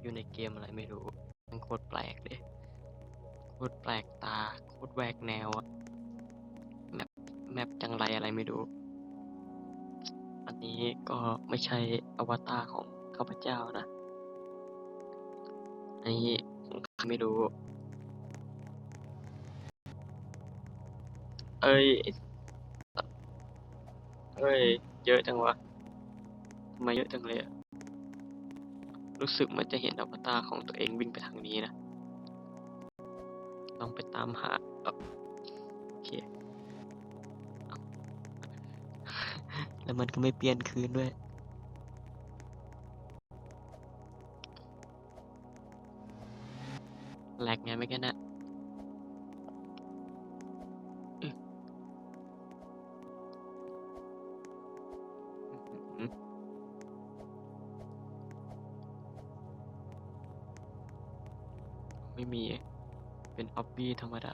อยู่ในเกมอะไรไม่รู้มันโคตรแปลกเลยโคตรแปลกตาโคตรแหวกแนวอะแมปแมปจังไรอะไรไม่รู้อันนี้ก็ไม่ใช่อวตารของข้าพเจ้านะอันนี้ของใครไม่รู้เอ้ยเอ้ยเยอะจังวะทำไมเยอะจังเลยอะรู้สึกมันจะเห็นอวตารของตัวเองวิ่งไปทางนี้นะลองไปตามหาโอเคแล้วมันก็ไม่เปลี่ยนคืนด้วยแหลกไงไม่กันนะอื้อหือไม่มีเป็นออบบี้ธรรมดา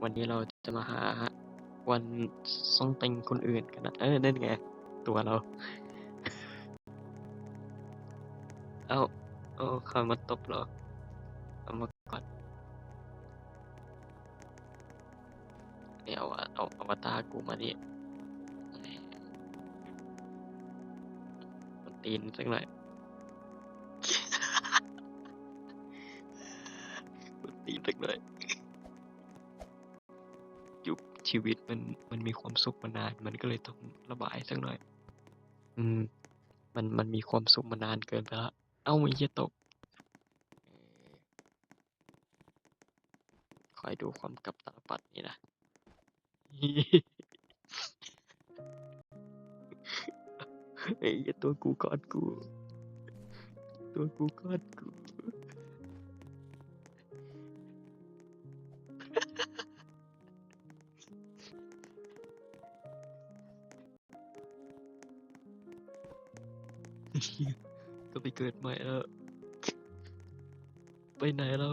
วันนี้เราจะมาหาวันซ่องเต็งคนอื่นกันนะนั่นไงตัวเราเอ้าเขามาตบเหรอเอามากอดเนี่ยเอาอวตารกูมานี่มันตีนสักหน่อยมันตีนสักหน่อยยุบชีวิตมันมีความสุขมานานมันก็เลยต้องระบายสักหน่อยอืมมันมีความสุขมานานเกินไปละเอ้าไอ้เหี้ยตกคอยดูความกับตาปัดนี่นะ ไอ้เหี้ยตัวกูกอดกูตัวกูกอดกูก็ไปเกิดใหม่แล้วไปไหนเรา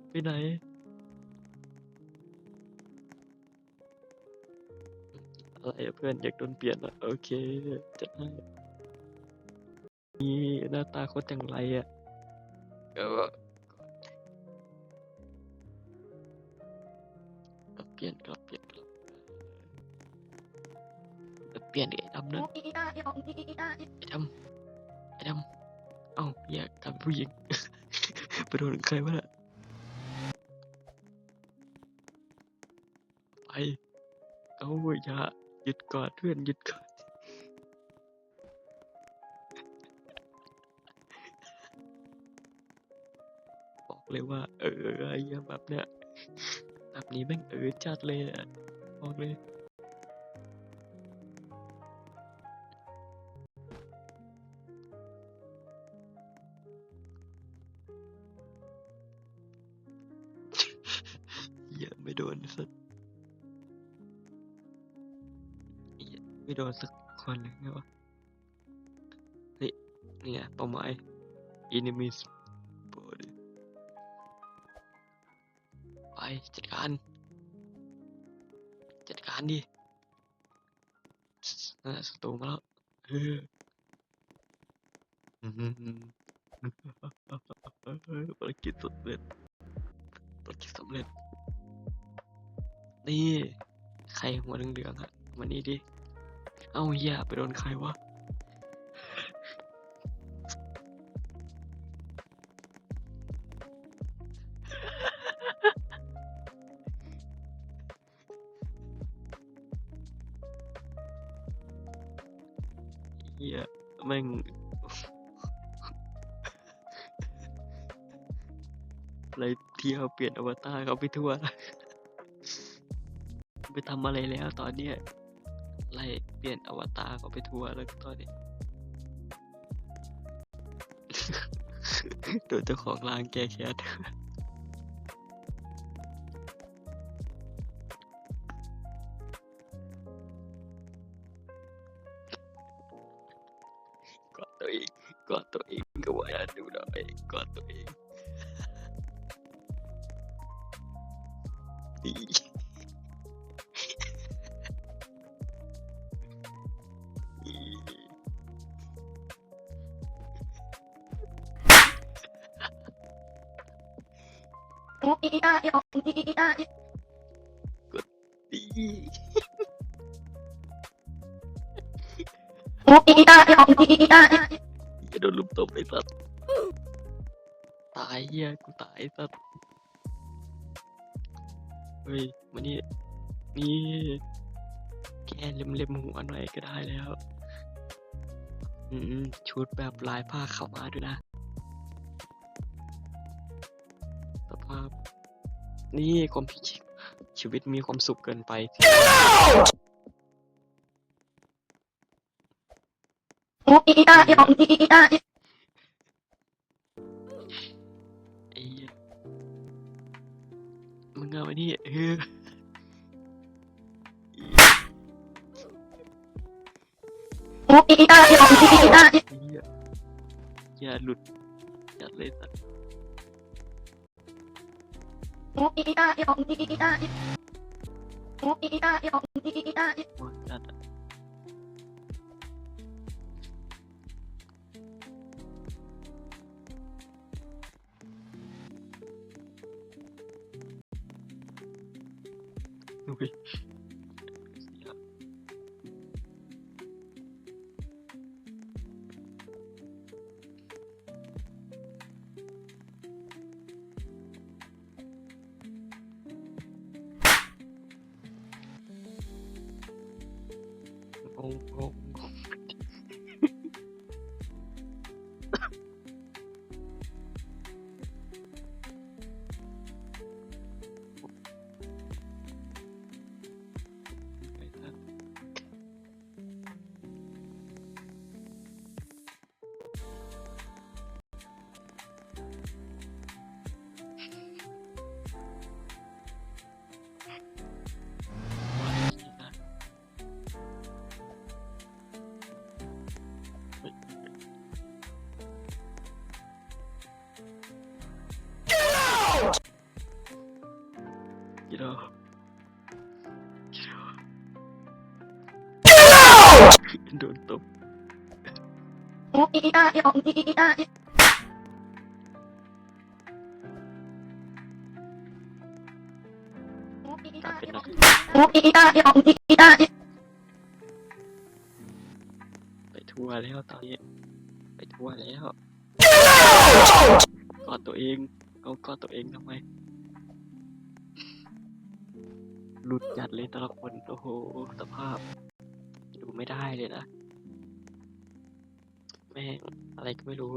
ไปไหนอะไรอะเพื่อนอยากโดนเปลี่ยนอ่ะโอเคจัดให้นี่หน้าตาโคตรจังไรอ่ะก็เปลี่ยนกลับเปลี่ยนดิไอ้ดำนั่นไอ้ดำเอ้าอยากกลายเป็นผู้หญิง ไปโดนใครวะน่ะไปเอาอย่าหยุดก่อนเพื่อนหยุดก่อนบอกเลยว่าไอ้เหี้ยแบบเนี้ยแบบนี้แม่งจัดเลยอ่ะบอกเลยเหี้ยไม่โดนสักเหี้ยไม่โดนสักคนเลยไงวะเฮ้ยเนี่ยเป้าหมาย enemies body ไปจัดการดินั่นแหละศัตรูมาแล้วเอออืมภารกิจสำเร็จนี่ใครหัวเหลืองๆอะมานี่ดิเอ้าเหี้ยไปโดนใครวะเหี้ยแม่งอะไรเที่ยวเปลี่ยนอวตารเขาไปทั่วแล้วไปทำอะไรแล้วตอนเนี้ยไล่เปลี่ยนอวตารเขาไปทั่วแล้วตอนนี้โดนเจ้าของร้านแก้แค้นกอดตัวเองก็ว่าอย่าดูหน่อยกอดตัวเองนี่ ดีอย่าโดนลุมตบไอ้สัตว์ตายเหี้ยกูตายไอ้สัตว์เฮ้ยมานี่นี่แค่เล็มหัวหน่อยก็ได้แล้วชุดแบบลายผ้าขาวม้าด้วยนะสภาพนี่ความพิชิตชีวิตมีความสุขเกินไปไอ้เหี้ยมึงเอาไอ้นี่เหี้ยอย่าหลุดจัดเลยสัตว์โอ้จัดอะอุ้ยงงไอ้สัตว์กิโลโดนตบกลายเป็นนักไปทั่วแล้วตอนนี้ไปทั่วแล้วกอดตัวเองเอากอดตัวเองทำไมหลุดจัดเลยแต่ละคนโอ้โหสภาพดูไม่ได้เลยนะแม่งอะไรก็ไม่รู้